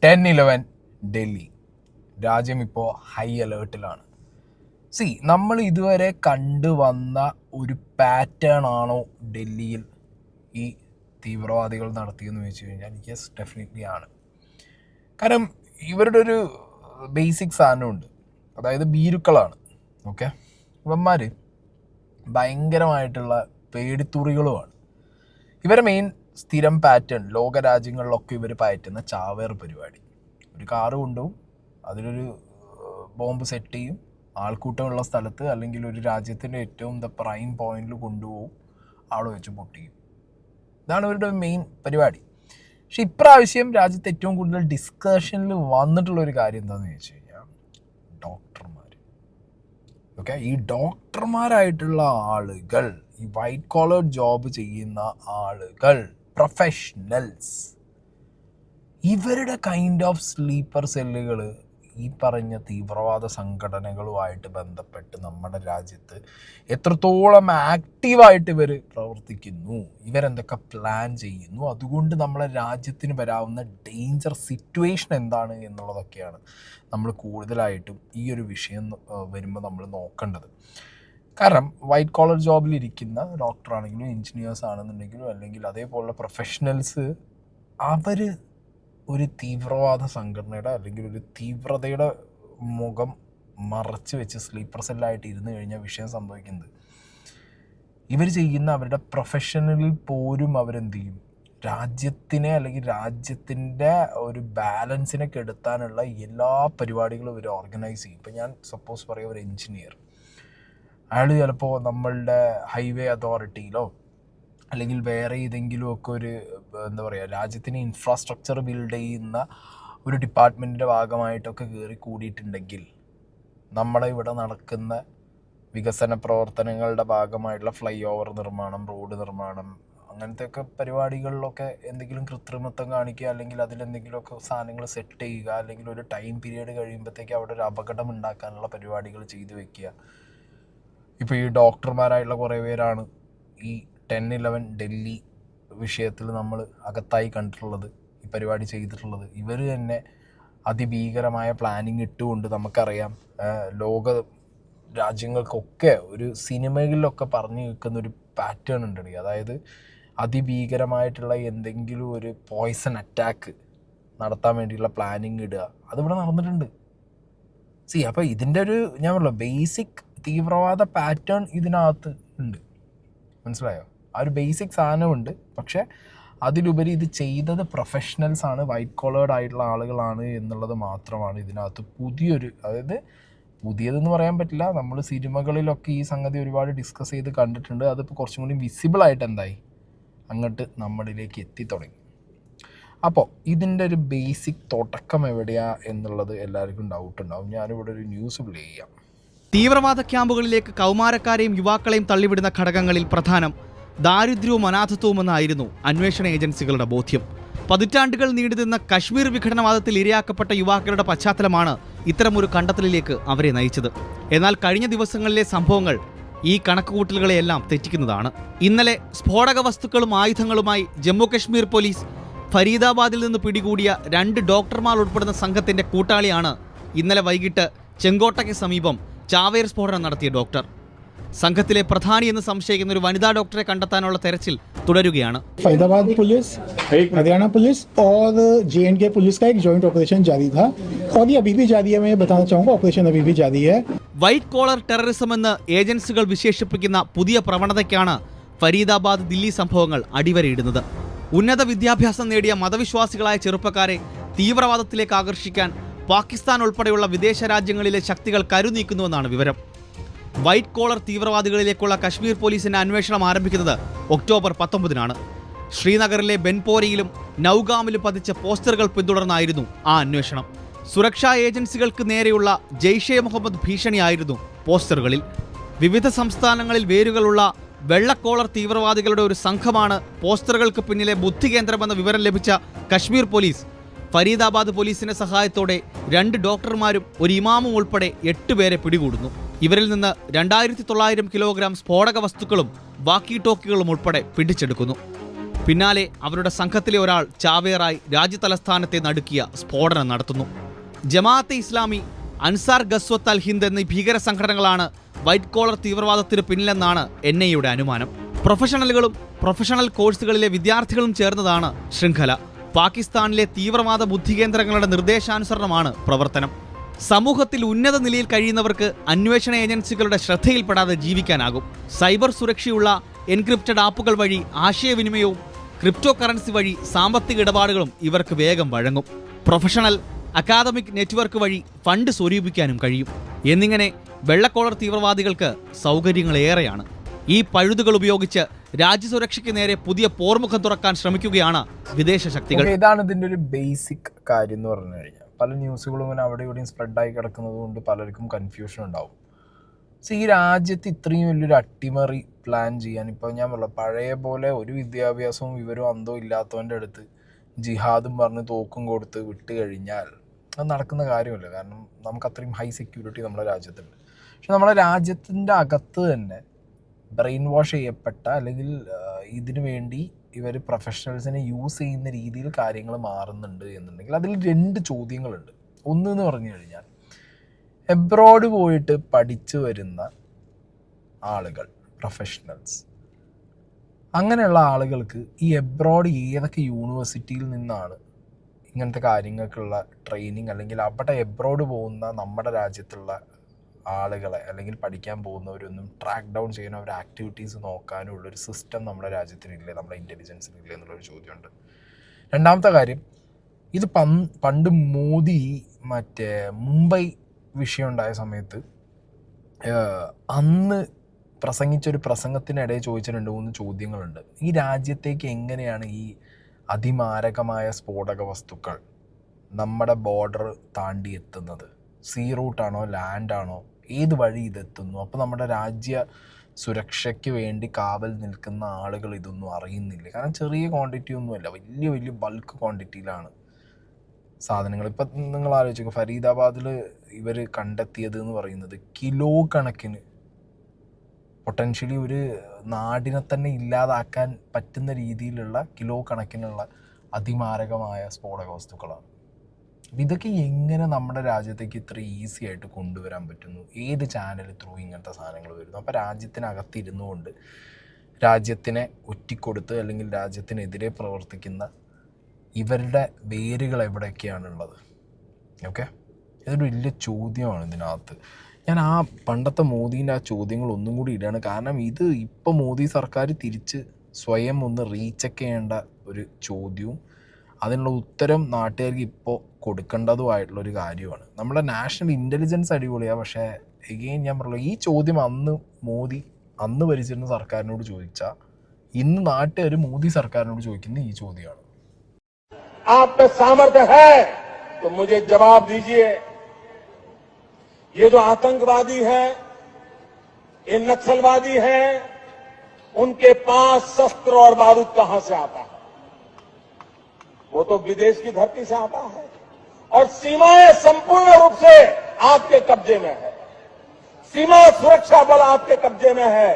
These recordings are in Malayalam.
10-11 ഡൽഹി. രാജ്യം ഇപ്പോൾ ഹൈ അലേർട്ടിലാണ്. നമ്മൾ ഇതുവരെ കണ്ടുവന്ന ഒരു പാറ്റേൺ ആണോ ഡൽഹിയിൽ ഈ തീവ്രവാദികൾ നടത്തിയെന്ന് ചോദിച്ചു കഴിഞ്ഞാൽ യെസ്, ഡെഫിനറ്റ്ലി ആണ്. കാരണം ഇവരുടെ ഒരു ബേസിക് സാധനമുണ്ട്, അതായത് ഭീരുക്കളാണ്. ഓക്കെ, ഇവന്മാർ ഭയങ്കരമായിട്ടുള്ള പേടിത്തുറികളുമാണ്. ഇവരുടെ മെയിൻ സ്ഥിരം പാറ്റേൺ ലോകരാജ്യങ്ങളിലൊക്കെ ഇവർ പയറ്റുന്ന ചാവേർ പരിപാടി. ഒരു കാറ് കൊണ്ടുപോകും, അതിലൊരു ബോംബ് സെറ്റ് ചെയ്യും, ആൾക്കൂട്ടമുള്ള സ്ഥലത്ത് അല്ലെങ്കിൽ ഒരു രാജ്യത്തിൻ്റെ ഏറ്റവും പ്രൈം പോയിന്റിൽ കൊണ്ടുപോകും, ആൾ വെച്ച് പൊട്ടിക്കും. ഇതാണ് ഇവരുടെ മെയിൻ പരിപാടി. പക്ഷെ ഇപ്രാവശ്യം രാജ്യത്ത് ഏറ്റവും കൂടുതൽ ഡിസ്കഷനിൽ വന്നിട്ടുള്ളൊരു കാര്യം എന്താണെന്ന് ചോദിച്ചു കഴിഞ്ഞാൽ ഡോക്ടർമാർ. ഓക്കെ, ഈ ഡോക്ടർമാരായിട്ടുള്ള ആളുകൾ, ഈ വൈറ്റ് കോളർ ജോബ് ചെയ്യുന്ന ആളുകൾ, പ്രൊഫഷണൽസ്, ഇവരുടെ കൈൻഡ് ഓഫ് സ്ലീപ്പർ സെല്ലുകൾ ഈ പറഞ്ഞ തീവ്രവാദ സംഘടനകളുമായിട്ട് ബന്ധപ്പെട്ട് നമ്മുടെ രാജ്യത്ത് എത്രത്തോളം ആക്റ്റീവായിട്ട് ഇവർ പ്രവർത്തിക്കുന്നു, ഇവരെന്തൊക്കെ പ്ലാൻ ചെയ്യുന്നു, അതുകൊണ്ട് നമ്മളെ രാജ്യത്തിന് വരാവുന്ന ഡേഞ്ചർ സിറ്റുവേഷൻ എന്താണ് എന്നുള്ളതൊക്കെയാണ് നമ്മൾ കൂടുതലായിട്ടും ഈ ഒരു വിഷയം വരുമ്പോൾ നമ്മൾ നോക്കേണ്ടത്. കാരണം വൈറ്റ് കോളർ ജോബിലിരിക്കുന്ന ഡോക്ടറാണെങ്കിലും എൻജിനീയേഴ്സ് ആണെന്നുണ്ടെങ്കിലും അല്ലെങ്കിൽ അതേപോലുള്ള പ്രൊഫഷണൽസ്, അവർ ഒരു തീവ്രവാദ സംഘടനയുടെ അല്ലെങ്കിൽ ഒരു തീവ്രതയുടെ മുഖം മറച്ച് വെച്ച് സ്ലീപ്പർ സെല്ലായിട്ട് ഇരുന്ന് കഴിഞ്ഞാൽ വിഷയം സംഭവിക്കുന്നത്, ഇവർ ചെയ്യുന്ന അവരുടെ പ്രൊഫഷണലിൽ പോലും അവരെന്ത് ചെയ്യും, രാജ്യത്തിനെ അല്ലെങ്കിൽ രാജ്യത്തിൻ്റെ ഒരു ബാലൻസിനെ കെടുത്താനുള്ള എല്ലാ പരിപാടികളും ഇവർ ഓർഗനൈസ് ചെയ്യും. ഇപ്പം ഞാൻ സപ്പോസ് പറയാം, ഒരു എൻജിനീയർ, അയാൾ ചിലപ്പോൾ നമ്മളുടെ ഹൈവേ അതോറിറ്റിയിലോ അല്ലെങ്കിൽ വേറെ ഏതെങ്കിലുമൊക്കെ ഒരു എന്താ പറയുക രാജ്യത്തിന് ഇൻഫ്രാസ്ട്രക്ചർ ബിൽഡ് ചെയ്യുന്ന ഒരു ഡിപ്പാർട്ട്മെൻറ്റിൻ്റെ ഭാഗമായിട്ടൊക്കെ കയറി കൂടിയിട്ടുണ്ടെങ്കിൽ നമ്മുടെ ഇവിടെ നടക്കുന്ന വികസന പ്രവർത്തനങ്ങളുടെ ഭാഗമായിട്ടുള്ള ഫ്ലൈ ഓവർ നിർമ്മാണം, റോഡ് നിർമ്മാണം, അങ്ങനത്തെയൊക്കെ പരിപാടികളിലൊക്കെ എന്തെങ്കിലും കൃത്രിമത്വം കാണിക്കുക അല്ലെങ്കിൽ അതിലെന്തെങ്കിലുമൊക്കെ സാധനങ്ങൾ സെറ്റ് ചെയ്യുക അല്ലെങ്കിൽ ഒരു ടൈം പീരീഡ് കഴിയുമ്പോഴത്തേക്ക് അവിടെ ഒരു അപകടം ഉണ്ടാക്കാനുള്ള പരിപാടികൾ ചെയ്തു വെക്കുക. ഇപ്പോൾ ഈ ഡോക്ടർമാരായിട്ടുള്ള കുറേ പേരാണ് ഈ 10-11 ഡൽഹി വിഷയത്തിൽ നമ്മൾ അകത്തായി കണ്ടിട്ടുള്ളത്, ഈ പരിപാടി ചെയ്തിട്ടുള്ളത്. ഇവർ തന്നെ അതിഭീകരമായ പ്ലാനിങ് ഇട്ടുകൊണ്ട് നമുക്കറിയാം ലോക രാജ്യങ്ങൾക്കൊക്കെ ഒരു സിനിമകളിലൊക്കെ പറഞ്ഞു നിൽക്കുന്ന ഒരു പാറ്റേൺ ഉണ്ട്. അതായത് അതിഭീകരമായിട്ടുള്ള എന്തെങ്കിലും ഒരു പോയ്സൺ അറ്റാക്ക് നടത്താൻ വേണ്ടിയുള്ള പ്ലാനിങ് ഇടുക, അതിവിടെ നടന്നിട്ടുണ്ട്. അപ്പോൾ ഇതിൻ്റെ ഒരു ഞാൻ പറഞ്ഞല്ലോ ബേസിക് തീവ്രവാദ പാറ്റേൺ ഇതിനകത്ത് ഉണ്ട്, മനസ്സിലായോ? ആ ഒരു ബേസിക് സാധനമുണ്ട്. പക്ഷേ അതിലുപരി ഇത് ചെയ്തത് പ്രൊഫഷണൽസ് ആണ്, വൈറ്റ് കോളേർഡ് ആയിട്ടുള്ള ആളുകളാണ് എന്നുള്ളത് മാത്രമാണ് ഇതിനകത്ത് പുതിയൊരു, അതായത് പുതിയതെന്ന് പറയാൻ പറ്റില്ല, നമ്മൾ സിനിമകളിലൊക്കെ ഈ സംഗതി ഒരുപാട് ഡിസ്കസ് ചെയ്ത് കണ്ടിട്ടുണ്ട്. അതിപ്പോൾ കുറച്ചും കൂടി വിസിബിളായിട്ട് എന്തായി അങ്ങോട്ട് നമ്മളിലേക്ക് എത്തിത്തുടങ്ങി. അപ്പോൾ ഇതിൻ്റെ ഒരു ബേസിക് തുടക്കം എവിടെയാ എന്നുള്ളത് എല്ലാവർക്കും ഡൗട്ട് ഉണ്ടാവും. ഞാനിവിടെ ഒരു ന്യൂസ് പ്ലേ ചെയ്യാം. തീവ്രവാദ ക്യാമ്പുകളിലേക്ക് കൗമാരക്കാരെയും യുവാക്കളെയും തള്ളിവിടുന്ന ഘടകങ്ങളിൽ പ്രധാനം ദാരിദ്ര്യവും അനാഥത്വവുമെന്നായിരുന്നു അന്വേഷണ ഏജൻസികളുടെ ബോധ്യം. പതിറ്റാണ്ടുകൾ നീണ്ടുനിന്ന കശ്മീർ വിഘടനവാദത്തിൽ ഇരയാക്കപ്പെട്ട യുവാക്കളുടെ പശ്ചാത്തലമാണ് ഇത്തരമൊരു കണ്ടെത്തലിലേക്ക് അവരെ നയിച്ചത്. എന്നാൽ കഴിഞ്ഞ ദിവസങ്ങളിലെ സംഭവങ്ങൾ ഈ കണക്കുകൂട്ടലുകളെയെല്ലാം തെറ്റിക്കുന്നതാണ്. ഇന്നലെ സ്ഫോടക വസ്തുക്കളും ആയുധങ്ങളുമായി ജമ്മു കശ്മീർ പോലീസ് ഫരീദാബാദിൽ നിന്ന് പിടികൂടിയ 2 ഡോക്ടർമാർ ഉൾപ്പെടുന്ന സംഘത്തിന്റെ കൂട്ടാളിയാണ് ഇന്നലെ വൈകിട്ട് ചെങ്കോട്ടയ്ക്ക് സമീപം ചാവേർ സ്ഫോടനം നടത്തിയ ഡോക്ടർ. സംഘത്തിലെ പ്രധാനി എന്ന് സംശയിക്കുന്ന ഒരു വനിതാ ഡോക്ടറെ കണ്ടെത്താനുള്ള തെരച്ചിൽ തുടരുകയാണ്. फरीदाबाद पुलिस, हरियाणा पुलिस और JNK पुलिस का एक जॉइंट ऑपरेशन जारी था और ये अभी भी जारी है. मैं बताना चाहूँगा ऑपरेशन अभी भी जारी है. വൈറ്റ് കോളർ ടെററിസം എന്ന് ഏജൻസികൾ വിശേഷിപ്പിക്കുന്ന പുതിയ പ്രവണതയ്ക്കാണ് ഫരീദാബാദ് ദില്ലി സംഭവങ്ങൾ അടിവരയിടുന്നത്. ഉന്നത വിദ്യാഭ്യാസം നേടിയ മതവിശ്വാസികളായ ചെറുപ്പക്കാരെ തീവ്രവാദത്തിലേക്ക് ആകർഷിക്കാൻ പാകിസ്ഥാൻ ഉൾപ്പെടെയുള്ള വിദേശ രാജ്യങ്ങളിലെ ശക്തികൾ കരുനീക്കുന്നുവെന്നാണ് വിവരം. വൈറ്റ് കോളർ തീവ്രവാദികളിലേക്കുള്ള കശ്മീർ പോലീസിന്റെ അന്വേഷണം ആരംഭിക്കുന്നത് ഒക്ടോബർ 19-നാണ്. ശ്രീനഗറിലെ ബെൻപോരയിലും നൌഗാമിലും പതിച്ച പോസ്റ്ററുകൾ പിന്തുടർന്നായിരുന്നു ആ അന്വേഷണം. സുരക്ഷാ ഏജൻസികൾക്ക് നേരെയുള്ള ജെയ്ഷെ മുഹമ്മദ് ഭീഷണിയായിരുന്നു പോസ്റ്ററുകളിൽ. വിവിധ സംസ്ഥാനങ്ങളിൽ വേരുകളുള്ള വെള്ളക്കോളർ തീവ്രവാദികളുടെ ഒരു സംഘമാണ് പോസ്റ്ററുകൾക്ക് പിന്നിലെ ബുദ്ധികേന്ദ്രമെന്ന വിവരം ലഭിച്ച കശ്മീർ പോലീസ് ഫരീദാബാദ് പോലീസിന്റെ സഹായത്തോടെ 2 ഡോക്ടർമാരും ഒരു ഇമാമും ഉൾപ്പെടെ 8 പേരെ പിടികൂടുന്നു. ഇവരിൽ നിന്ന് 2900 കിലോഗ്രാം സ്ഫോടക വസ്തുക്കളും വാക്കി ടോക്കികളും ഉൾപ്പെടെ പിടിച്ചെടുക്കുന്നു. പിന്നാലെ അവരുടെ സംഘത്തിലെ ഒരാൾ ചാവേറായി രാജ്യതലസ്ഥാനത്തെ നടുക്കിയ സ്ഫോടനം നടത്തുന്നു. ജമാഅത്തെ ഇസ്ലാമി, അൻസാർ ഗസ്വത്ത് അൽ ഹിന്ദ് എന്നീ ഭീകര സംഘടനകളാണ് വൈറ്റ് കോളർ തീവ്രവാദത്തിന് പിന്നിലെന്നാണ് NIA അനുമാനം. പ്രൊഫഷണലുകളും പ്രൊഫഷണൽ കോഴ്സുകളിലെ വിദ്യാർത്ഥികളും ചേർന്നതാണ് ശൃംഖല. പാകിസ്ഥാനിലെ തീവ്രവാദ ബുദ്ധികേന്ദ്രങ്ങളുടെ നിർദ്ദേശാനുസരണമാണ് പ്രവർത്തനം. സമൂഹത്തിൽ ഉന്നത നിലയിൽ കഴിയുന്നവർക്ക് അന്വേഷണ ഏജൻസികളുടെ ശ്രദ്ധയിൽപ്പെടാതെ ജീവിക്കാനാകും. സൈബർ സുരക്ഷയുള്ള എൻക്രിപ്റ്റഡ് ആപ്പുകൾ വഴി ആശയവിനിമയവും ക്രിപ്റ്റോ കറൻസി വഴി സാമ്പത്തിക ഇടപാടുകളും ഇവർക്ക് വേഗം വഴങ്ങും. പ്രൊഫഷണൽ അക്കാദമിക് നെറ്റ്വർക്ക് വഴി ഫണ്ട് സ്വരൂപിക്കാനും കഴിയും. എന്നിങ്ങനെ വെള്ളക്കോളർ തീവ്രവാദികൾക്ക് സൗകര്യങ്ങളേറെയാണ്. ഈ പഴുതുകൾ ഉപയോഗിച്ച് രാജ്യസുരക്ഷയ്ക്ക് നേരെ പുതിയ പോർമുഖം തുറക്കാൻ ശ്രമിക്കുകയാണ് വിദേശ ശക്തികൾ. ഇതാണ് ഇതിൻ്റെ ഒരു ബേസിക് കാര്യം എന്ന് പറഞ്ഞു കഴിഞ്ഞാൽ. പല ന്യൂസുകളും ഇങ്ങനെ അവിടെ ഇവിടെയും സ്പ്രെഡായി കിടക്കുന്നത് കൊണ്ട് പലർക്കും കൺഫ്യൂഷൻ ഉണ്ടാവും. സോ ഈ രാജ്യത്ത് ഇത്രയും വലിയൊരു അട്ടിമറി പ്ലാൻ ചെയ്യാൻ ഇപ്പോൾ ഞാൻ പറഞ്ഞ പഴയ പോലെ ഒരു വിദ്യാഭ്യാസവും വിവരവും അന്തവും ഇല്ലാത്തവൻ്റെ അടുത്ത് ജിഹാദും പറഞ്ഞ് തോക്കും കൊടുത്ത് വിട്ട് കഴിഞ്ഞാൽ അത് നടക്കുന്ന കാര്യമല്ല. കാരണം നമുക്ക് അത്രയും ഹൈ സെക്യൂരിറ്റി നമ്മുടെ രാജ്യത്തുണ്ട്. പക്ഷെ നമ്മുടെ രാജ്യത്തിൻ്റെ അകത്ത് തന്നെ ബ്രെയിൻ വാഷ് ചെയ്യപ്പെട്ട അല്ലെങ്കിൽ ഇതിനു വേണ്ടി ഇവർ പ്രൊഫഷണൽസിനെ യൂസ് ചെയ്യുന്ന രീതിയിൽ കാര്യങ്ങൾ മാറുന്നുണ്ട് എന്നുണ്ടെങ്കിൽ അതിൽ 2 ചോദ്യങ്ങളുണ്ട്. ഒന്നെന്ന് പറഞ്ഞു കഴിഞ്ഞാൽ എബ്രോഡ് പോയിട്ട് പഠിച്ചു വരുന്ന ആളുകൾ, പ്രൊഫഷണൽസ്, അങ്ങനെയുള്ള ആളുകൾക്ക് ഈ എബ്രോഡ് ഏതൊക്കെ യൂണിവേഴ്സിറ്റിയിൽ നിന്നാണ് ഇങ്ങനത്തെ കാര്യങ്ങൾക്കുള്ള ട്രെയിനിങ്, അല്ലെങ്കിൽ അവിടെ എബ്രോഡ് പോകുന്ന നമ്മുടെ രാജ്യത്തുള്ള ആളുകളെ അല്ലെങ്കിൽ പഠിക്കാൻ പോകുന്നവരൊന്നും ട്രാക്ക് ഡൗൺ ചെയ്യാനോ അവരുടെ ആക്ടിവിറ്റീസ് നോക്കാനോ ഉള്ളൊരു സിസ്റ്റം നമ്മുടെ രാജ്യത്തിനില്ലേ, നമ്മുടെ ഇൻ്റലിജൻസിനില്ലേ എന്നുള്ളൊരു ചോദ്യമുണ്ട്. രണ്ടാമത്തെ കാര്യം, ഇത് പണ്ട് മോദി മറ്റേ മുംബൈ വിഷയം ഉണ്ടായ സമയത്ത് അന്ന് പ്രസംഗിച്ചൊരു പ്രസംഗത്തിനിടയിൽ ചോദിച്ച 2-3 ചോദ്യങ്ങളുണ്ട്. ഈ രാജ്യത്തേക്ക് എങ്ങനെയാണ് ഈ അതിമാരകമായ സ്ഫോടക വസ്തുക്കൾ നമ്മുടെ ബോർഡർ താണ്ടി എത്തുന്നത്? സീ റൂട്ടാണോ, ലാൻഡാണോ, ഏത് വഴി ഇതെത്തുന്നു? അപ്പോൾ നമ്മുടെ രാജ്യ സുരക്ഷയ്ക്ക് വേണ്ടി കാവൽ നിൽക്കുന്ന ആളുകൾ ഇതൊന്നും അറിയുന്നില്ല. കാരണം ചെറിയ ക്വാണ്ടിറ്റി ഒന്നുമല്ല, വലിയ വലിയ ബൾക്ക് ക്വാണ്ടിറ്റിയിലാണ് സാധനങ്ങൾ. ഇപ്പം നിങ്ങൾ ആലോചിക്കുക, ഫരീദാബാദിൽ ഇവർ കണ്ടെത്തിയത് എന്ന് പറയുന്നത് കിലോ കണക്കിന്, പൊട്ടൻഷ്യലി ഒരു നാടിനെ തന്നെ ഇല്ലാതാക്കാൻ പറ്റുന്ന രീതിയിലുള്ള കിലോ കണക്കിനുള്ള അതിമാരകമായ സ്ഫോടക വസ്തുക്കളാണ്. ഇതൊക്കെ എങ്ങനെ നമ്മുടെ രാജ്യത്തേക്ക് ഇത്ര ഈസി ആയിട്ട് കൊണ്ടുവരാൻ പറ്റുന്നു? ഏത് ചാനൽ ത്രൂ ഇങ്ങനത്തെ സാധനങ്ങൾ വരുന്നു? അപ്പോൾ രാജ്യത്തിനകത്തിരുന്നു കൊണ്ട് രാജ്യത്തിനെ ഒറ്റിക്കൊടുത്ത് അല്ലെങ്കിൽ രാജ്യത്തിനെതിരെ പ്രവർത്തിക്കുന്ന ഇവരുടെ വേരുകൾ എവിടെയൊക്കെയാണുള്ളത്? ഓക്കെ, ഇതൊരു വലിയ ചോദ്യമാണ് ഇതിനകത്ത്. ഞാൻ ആ പണ്ടത്തെ മോദീൻ്റെ ആ ചോദ്യങ്ങൾ ഒന്നും കൂടി ഇടുകയാണ്. കാരണം ഇത് ഇപ്പോൾ മോദി സർക്കാർ തിരിച്ച് സ്വയം ഒന്ന് റീചെക്ക് ചെയ്യേണ്ട ഒരു ചോദ്യവും അതിനുള്ള ഉത്തരം നാട്ടുകാർക്ക് ഇപ്പോൾ കൊടുക്കേണ്ടതുമായിട്ടുള്ളൊരു കാര്യമാണ്. നമ്മുടെ നാഷണൽ ഇൻ്റലിജൻസ് അടിപൊളിയാണ്, പക്ഷേ എഗെയിൻ ഞാൻ പറഞ്ഞല്ലോ, ഈ ചോദ്യം അന്ന് മോദി അന്ന് ഭരിച്ചിരുന്ന സർക്കാരിനോട് ചോദിച്ചാൽ ഇന്ന് നാട്ടുകാർ മോദി സർക്കാരിനോട് ചോദിക്കുന്ന ഈ ചോദ്യമാണ്. आप में सामर्थ्य है तो मुझे जवाब दीजिए, ये जो आतंकवादी है, ये नक्सलवादी है, उनके पास शस्त्र और बारूद कहां से आता है? वो तो विदेश की धरती से आता है और सीमाएं संपूर्ण रूप से आपके कब्जे में है। सीमा सुरक्षा बल आपके कब्जे में है।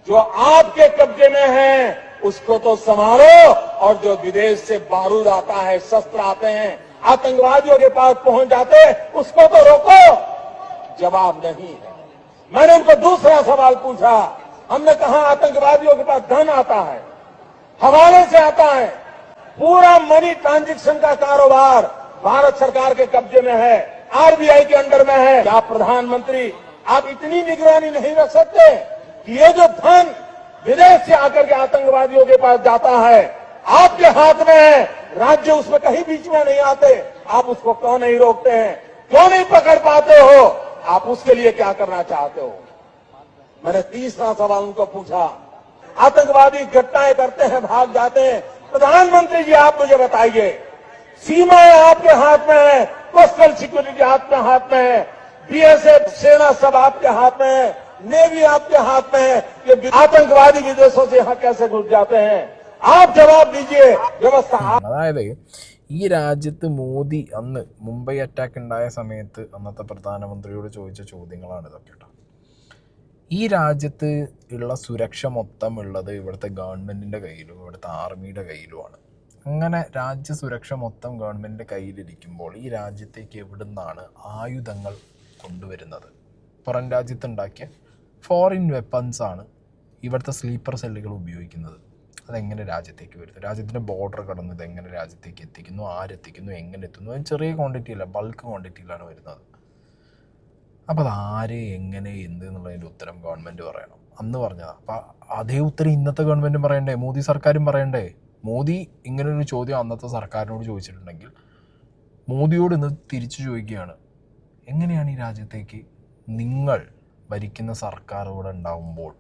जो आपके कब्जे में है उसको तो संभालो, और जो विदेश से बारूद आता है, शस्त्र आते हैं, आतंकवादियों के पास पहुंच जाते हैं, उसको तो रोको। जवाब नहीं है। मैंने उनको दूसरा सवाल पूछा, हमने कहा आतंकवादियों के पास धन आता है, हवाले से आता है, पूरा मनी ट्रांजैक्शन का कारोबार भारत सरकार के कब्जे में है, RBI के अंडर में है। क्या प्रधानमंत्री आप इतनी निगरानी नहीं रख सकते कि ये जो धन विदेश से आकर के आतंकवादियों के पास जाता है आपके हाथ में है, राज्य उसमें कहीं बीच में नहीं आते, आप उसको क्यों नहीं रोकते हैं? क्यों नहीं पकड़ पाते हो? आप उसके लिए क्या करना चाहते हो? मैंने तीसरा सवाल उनको पूछा, आतंकवादी घटनाएं करते हैं, भाग जाते हैं, प्रधानमंत्री जी आप मुझे बताइए, सीमाएं आपके हाथ में है, कोस्टल सिक्योरिटी आपके हाथ में है, BSF सेना सब आपके हाथ में है, नेवी आपके हाथ में है, ये आतंकवादी विदेशों से यहाँ कैसे घुस जाते हैं? आप जवाब दीजिए। व्यवस्था അതായത് ഈ രാജ്യത്ത് മോദി അന്ന് മുംബൈ അറ്റാക്ക് ഉണ്ടായ സമയത്ത് അന്നത്തെ പ്രധാനമന്ത്രിയോട് ചോദിച്ച ചോദ്യങ്ങളാണ് ഇതൊക്കെ കേട്ടോ. ഈ രാജ്യത്ത് ഉള്ള സുരക്ഷ മൊത്തം ഉള്ളത് ഇവിടുത്തെ ഗവൺമെൻറ്റിൻ്റെ കയ്യിലും ഇവിടുത്തെ ആർമിയുടെ കയ്യിലുമാണ്. അങ്ങനെ രാജ്യ സുരക്ഷ മൊത്തം ഗവൺമെൻറ്റിൻ്റെ കയ്യിലിരിക്കുമ്പോൾ ഈ രാജ്യത്തേക്ക് എവിടുന്നാണ് ആയുധങ്ങൾ കൊണ്ടുവരുന്നത്? പുറം രാജ്യത്തുണ്ടാക്കിയ ഫോറിൻ വെപ്പൺസാണ് ഇവിടുത്തെ സ്ലീപ്പർ സെല്ലുകൾ ഉപയോഗിക്കുന്നത്. അതെങ്ങനെ രാജ്യത്തേക്ക് വരുന്നു? രാജ്യത്തിൻ്റെ ബോർഡർ കടന്ന് ഇതെങ്ങനെ രാജ്യത്തേക്ക് എത്തിക്കുന്നു? ആരെത്തിക്കുന്നു? എങ്ങനെ എത്തുന്നു? അത് ചെറിയ ക്വാണ്ടിറ്റിയില്ല, ബൾക്ക് ക്വാണ്ടിറ്റിയിലാണ് വരുന്നത്. അപ്പോൾ അതാര്, എങ്ങനെ, എന്ത് എന്നുള്ളതിൻ്റെ ഉത്തരം ഗവൺമെൻറ് പറയണം. അന്ന് പറഞ്ഞതാണ്. അപ്പോൾ അതേ ഉത്തരം ഇന്നത്തെ ഗവൺമെൻറ്റും പറയണ്ടേ? മോദി സർക്കാരും പറയണ്ടേ? മോദി ഇങ്ങനൊരു ചോദ്യം അന്നത്തെ സർക്കാരിനോട് ചോദിച്ചിട്ടുണ്ടെങ്കിൽ മോദിയോട് ഇന്ന് തിരിച്ചു ചോദിക്കുകയാണ്, എങ്ങനെയാണ് ഈ രാജ്യത്തേക്ക് നിങ്ങൾ ഭരിക്കുന്ന സർക്കാർ ഇവിടെ ഉണ്ടാവുമ്പോൾ